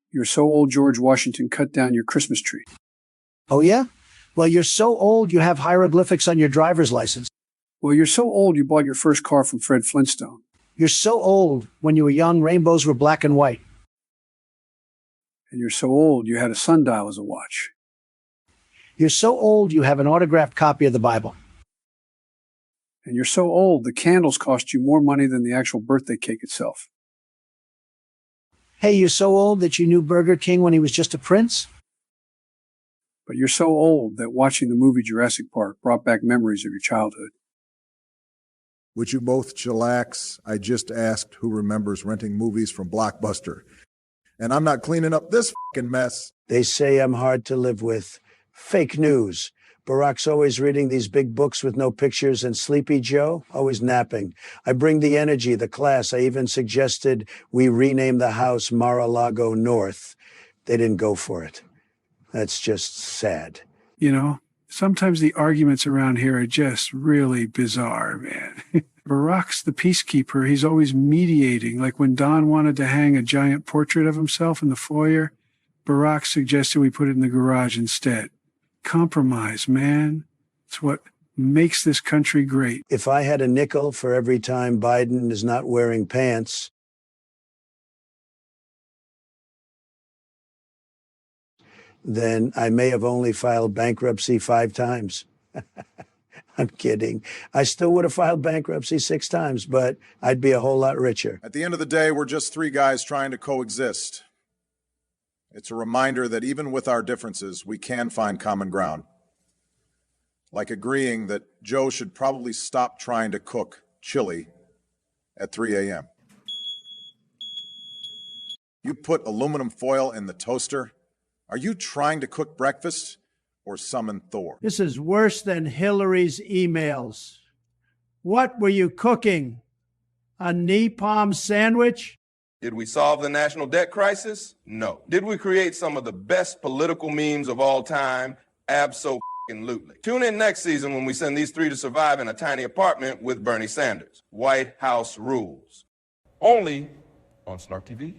You're so old, George Washington cut down your Christmas tree. Oh, yeah? Well, you're so old, you have hieroglyphics on your driver's license. Well, you're so old, you bought your first car from Fred Flintstone. You're so old, when you were young, rainbows were black and white. And you're so old, you had a sundial as a watch. You're so old, you have an autographed copy of the Bible. And you're so old, the candles cost you more money than the actual birthday cake itself. Hey, you're so old that you knew Burger King when he was just a prince? But you're so old that watching the movie Jurassic Park brought back memories of your childhood. Would you both chillax? I just asked who remembers renting movies from Blockbuster. And I'm not cleaning up this fucking mess. They say I'm hard to live with. Fake news. Barack's always reading these big books with no pictures, and Sleepy Joe always napping. I bring the energy, the class. I even suggested we rename the house Mar-a-Lago North. They didn't go for it. That's just sad. You know, sometimes the arguments around here are just really bizarre, man. Barack's the peacekeeper. He's always mediating. Like when Don wanted to hang a giant portrait of himself in the foyer, Barack suggested we put it in the garage instead. Compromise, man. It's what makes this country great. If I had a nickel for every time Biden is not wearing pants, then I may have only filed bankruptcy 5 times. I'm kidding. I still would have filed bankruptcy 6 times, but I'd be a whole lot richer. At the end of the day, we're just 3 guys trying to coexist. It's a reminder that even with our differences, we can find common ground. Like agreeing that Joe should probably stop trying to cook chili at 3 a.m. You put aluminum foil in the toaster? Are you trying to cook breakfast or summon Thor? This is worse than Hillary's emails. What were you cooking? A napalm sandwich? Did we solve the national debt crisis? No. Did we create some of the best political memes of all time? Abso-fucking-lutely. Tune in next season when we send these 3 to survive in a tiny apartment with Bernie Sanders. White House rules. Only on S.N.A.R.K TV.